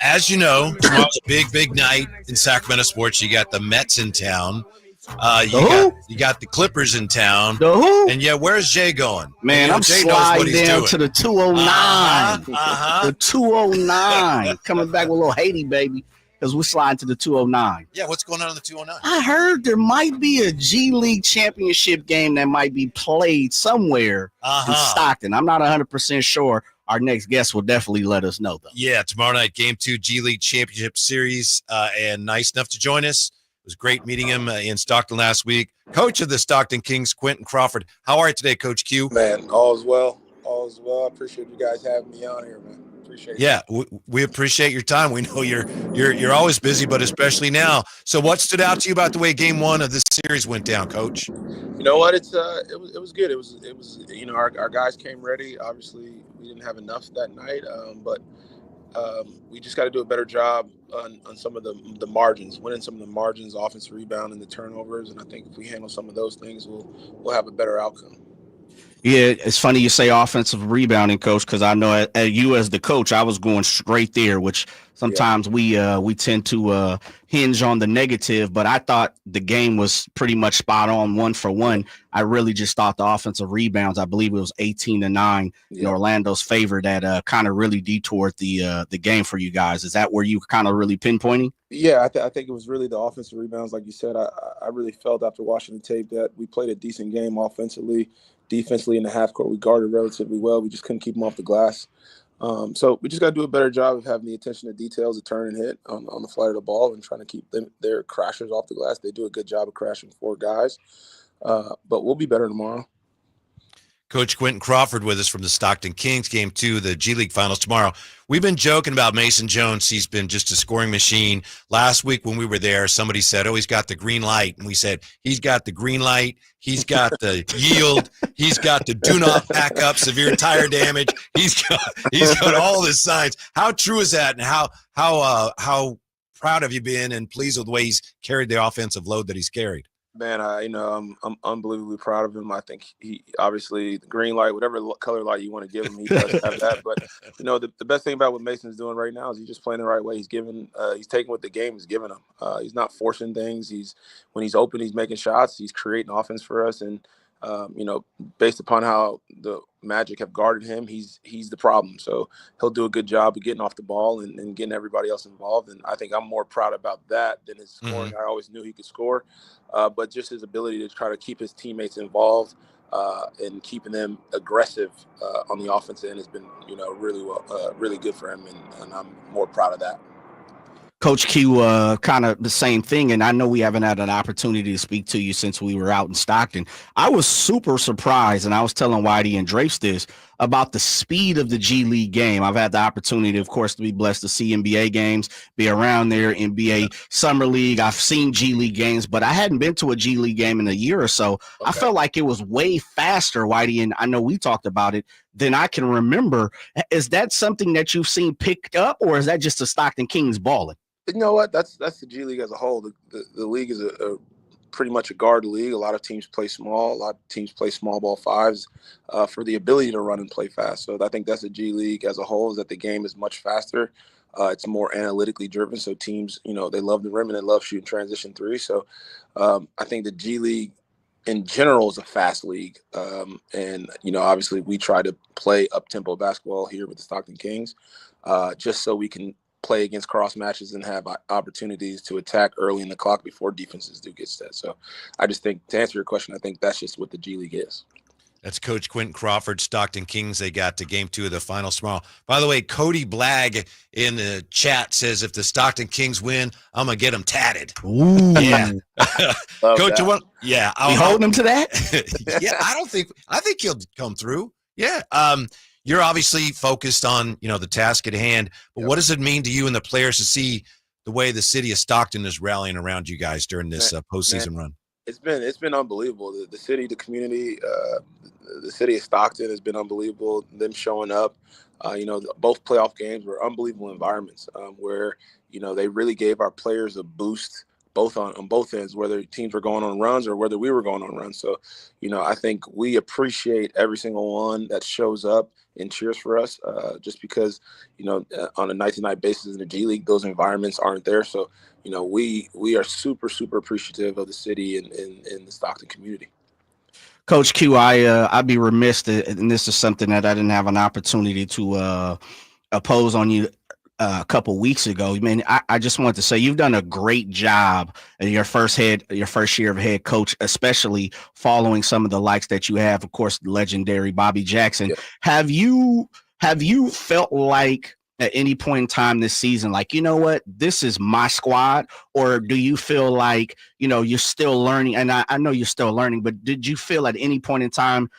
As you know, tomorrow's a big night in Sacramento sports. You got the Mets in town. You got the Clippers in town. The who? And yeah, where's Jay going? Man, and, I'm Jay knows what sliding he's down doing. to the 209. The 209. Coming back with a little Haiti, baby, because we're sliding to the 209. Yeah, what's going on in the 209? I heard there might be a G League championship game that might be played somewhere in Stockton. I'm not 100% sure. Our next guest will definitely let us know, though. Yeah, tomorrow night, Game 2 G League Championship Series, and nice enough to join us. It was great meeting him in Stockton last week. Coach of the Stockton Kings, Quinton Crawford. How are you today, Coach Q? Man, all is well. All is well. I appreciate you guys having me on here, man. Appreciate it. Yeah, we appreciate your time. We know you're always busy, but especially now. So what stood out to you about the way Game 1 of this series went down, Coach? You know what? It was good. It was our guys came ready. Obviously, we didn't have enough that night, but we just got to do a better job on some of the margins, winning some of the margins, offensive rebound, and the turnovers. And I think if we handle some of those things, we'll have a better outcome. Yeah, it's funny you say offensive rebounding, Coach, because I know at you as the coach, I was going straight there, which sometimes we tend to hinge on the negative. But I thought the game was pretty much spot on, 1 for 1. I really just thought the offensive rebounds, I believe it was 18-9 in Orlando's favor, that kind of really detoured the game for you guys. Is that where you kind of really pinpointing? Yeah, I think it was really the offensive rebounds. Like you said, I really felt after watching the tape that we played a decent game offensively. Defensively in the half court, we guarded relatively well. We just couldn't keep them off the glass. So we just got to do a better job of having the attention to details, to turn and hit on the flight of the ball, and trying to keep their crashers off the glass. They do a good job of crashing 4 guys, but we'll be better tomorrow. Coach Quinton Crawford with us from the Stockton Kings, Game 2, the G League Finals tomorrow. We've been joking about Mason Jones. He's been just a scoring machine. Last week when we were there, somebody said, he's got the green light. And we said, he's got the green light. He's got the yield. He's got the do not back up, severe tire damage. He's got all the signs. How true is that? And how proud have you been and pleased with the way he's carried the offensive load that he's carried? Man, I'm unbelievably proud of him. I think he obviously the green light, whatever color light you want to give him, he does have that. But the best thing about what Mason's doing right now is he's just playing the right way. He's taking what the game is giving him. He's not forcing things. When he's open, he's making shots. He's creating offense for us. And based upon how the Magic have guarded him, he's the problem. So he'll do a good job of getting off the ball and getting everybody else involved. And I think I'm more proud about that than his scoring. I always knew he could score, but just his ability to try to keep his teammates involved and keeping them aggressive on the offensive end has been, really good for him. And I'm more proud of that. Coach Q, kind of the same thing, and I know we haven't had an opportunity to speak to you since we were out in Stockton. I was super surprised, and I was telling Whitey and Drapes this, about the speed of the G League game. I've had the opportunity, of course, to be blessed to see NBA games, be around there, NBA Summer League. I've seen G League games, but I hadn't been to a G League game in a year or so. Okay. I felt like it was way faster, Whitey, and I know we talked about it, than I can remember. Is that something that you've seen picked up, or is that just the Stockton Kings balling? You know what? That's the G League as a whole. The league is a pretty much a guard league. A lot of teams play small. A lot of teams play small ball fives for the ability to run and play fast. So I think that's the G League as a whole, is that the game is much faster. It's more analytically driven. So teams, they love the rim and they love shooting transition three. So I think the G League in general is a fast league. And obviously we try to play up-tempo basketball here with the Stockton Kings just so we can play against cross matches and have opportunities to attack early in the clock before defenses do get set. So I just think, to answer your question, I think that's just what the G League is. That's Coach Quinton Crawford, Stockton Kings. They got to Game 2 of the finals tomorrow. By the way, Cody Blagg in the chat says, if the Stockton Kings win, I'm going to get them tatted. Ooh. Yeah. Coach, you holding him to that? Yeah, I think he'll come through. Yeah. You're obviously focused on, the task at hand, but what does it mean to you and the players to see the way the city of Stockton is rallying around you guys during this postseason run? It's been unbelievable. The city, the community, the city of Stockton has been unbelievable. Them showing up, both playoff games were unbelievable environments where, they really gave our players a boost both on both ends, whether teams were going on runs or whether we were going on runs. So, I think we appreciate every single one that shows up and cheers for us, just because, on a night-to-night basis in the G League, those environments aren't there. So, we are super, super appreciative of the city and the Stockton community. Coach Q, I'd be remiss, and this is something that I didn't have an opportunity to oppose on you a couple weeks ago. I mean, I just wanted to say you've done a great job in your first year of head coach, especially following some of the likes that you have. Of course, the legendary Bobby Jackson. Yeah. Have you felt like at any point in time this season, like, what, this is my squad? Or do you feel like, you're still learning? And I know you're still learning, but did you feel at any point in time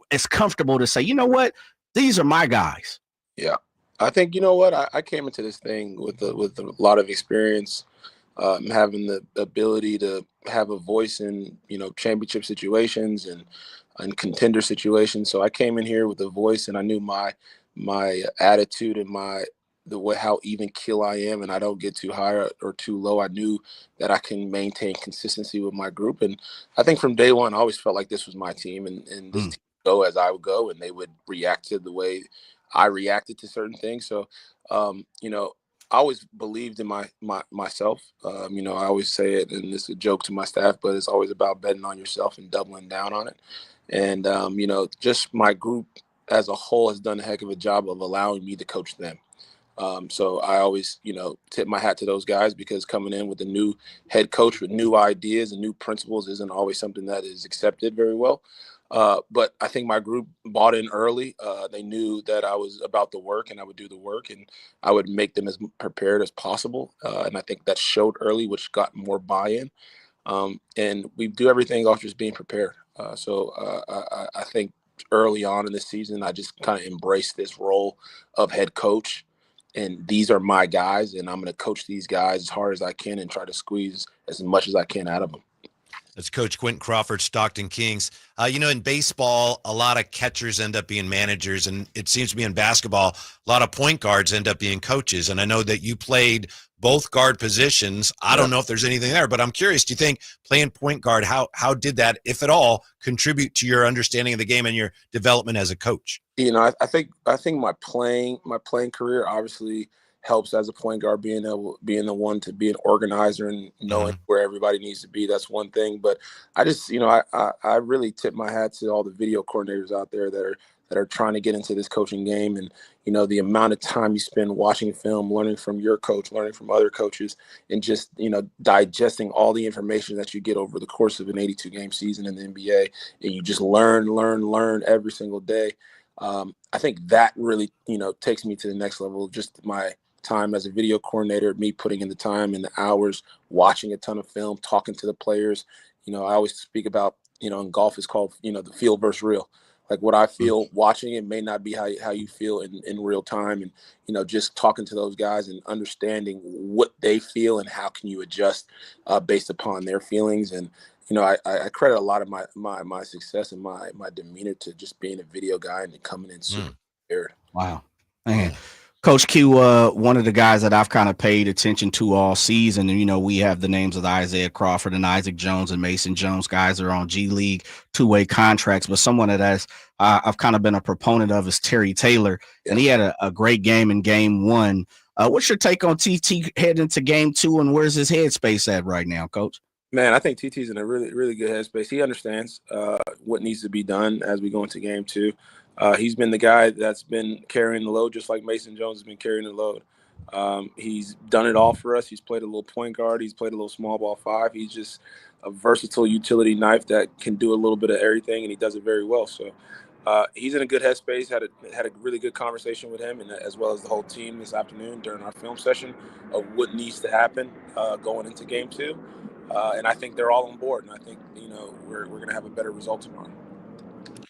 it's comfortable to say, what, these are my guys? Yeah. I think, I came into this thing with a lot of experience, having the ability to have a voice in, championship situations and contender situations. So I came in here with a voice, and I knew my attitude and the way how even keel I am, and I don't get too high or too low. I knew that I can maintain consistency with my group, and I think from day one I always felt like this was my team, and this team would go as I would go, and they would react to the way I reacted to certain things. So, I always believed in myself. I always say it, and it's a joke to my staff, but it's always about betting on yourself and doubling down on it. And, just my group as a whole has done a heck of a job of allowing me to coach them. So I always, tip my hat to those guys, because coming in with a new head coach with new ideas and new principles isn't always something that is accepted very well. But I think my group bought in early. They knew that I was about the work, and I would do the work, and I would make them as prepared as possible. And I think that showed early, which got more buy-in. And we do everything off just being prepared. So I think early on in the season, I just kind of embraced this role of head coach, and these are my guys, and I'm going to coach these guys as hard as I can and try to squeeze as much as I can out of them. That's Coach Quinton Crawford, Stockton Kings. In baseball, a lot of catchers end up being managers, and it seems to be in basketball, a lot of point guards end up being coaches. And I know that you played both guard positions. I don't know if there's anything there, but I'm curious, do you think playing point guard, how did that, if at all, contribute to your understanding of the game and your development as a coach? I think my playing career obviously helps as a point guard, being the one to be an organizer and knowing where everybody needs to be. That's one thing. But I just, I really tip my hat to all the video coordinators out there that are trying to get into this coaching game. And, the amount of time you spend watching film, learning from your coach, learning from other coaches, and just, digesting all the information that you get over the course of an 82-game season in the NBA. And you just learn every single day. I think that really, takes me to the next level. Just my time as a video coordinator, me putting in the time and the hours, watching a ton of film, talking to the players. I always speak about, in golf it's called, the feel versus real. Like what I feel watching it may not be how you feel in real time. And, just talking to those guys and understanding what they feel and how can you adjust based upon their feelings. And, I credit a lot of my success and my demeanor to just being a video guy and coming in super prepared. Wow. Man. Coach Q, one of the guys that I've kind of paid attention to all season, and, we have the names of Isaiah Crawford and Isaac Jones and Mason Jones. Guys are on G League two-way contracts, but someone that I've kind of been a proponent of is Terry Taylor, and he had a great game in game one. What's your take on TT heading into game two, and where's his headspace at right now, Coach? Man, I think TT's in a really, really good headspace. He understands what needs to be done as we go into game two. He's been the guy that's been carrying the load, just like Mason Jones has been carrying the load. He's done it all for us. He's played a little point guard. He's played a little small ball five. He's just a versatile utility knife that can do a little bit of everything, and he does it very well. So he's in a good headspace. Had a really good conversation with him, and as well as the whole team this afternoon during our film session of what needs to happen going into game two. And I think they're all on board, and I think we're going to have a better result tomorrow.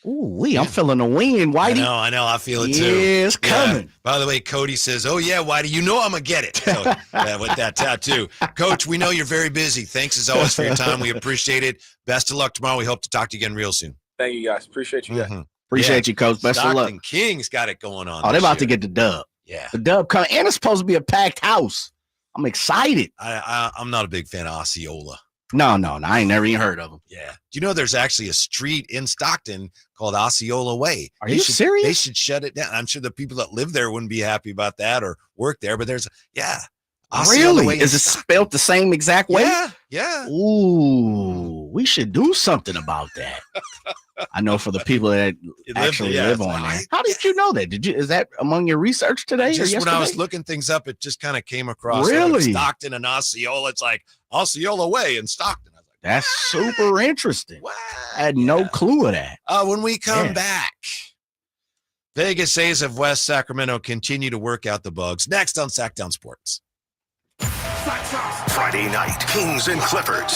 Ooh, I'm feeling a win, Whitey. I know. I feel it too. Yeah, it's coming. By the way, Cody says, "Oh yeah, Whitey, I'm gonna get it." So, with that tattoo, Coach. We know you're very busy. Thanks as always for your time. We appreciate it. Best of luck tomorrow. We hope to talk to you again real soon. Thank you, guys. Appreciate you guys. Appreciate you, Coach. Best of luck. Kings got it going on. Oh, they're about to get the dub. Yeah, the dub coming, and it's supposed to be a packed house. I'm excited. I'm not a big fan of Osceola. No, I ain't never even heard of him. Yeah. Do you know there's actually a street in Stockton called Osceola Way? Are you serious? They should shut it down. I'm sure the people that live there wouldn't be happy about that or work there, but there's, Osceola Really? Way Is it spelled the same exact way? Yeah. Ooh, we should do something about that. I know for the people that actually live on there. How did you know that? Is that among your research today? Just or when I was looking things up, it just kind of came across. Really? Stockton and Osceola. It's like Osceola Way in Stockton. I was like, that's super interesting. What? I had no clue of that. When we come back, Vegas A's of West Sacramento continue to work out the bugs. Next on Sactown Sports. Friday night, Kings and Clippers.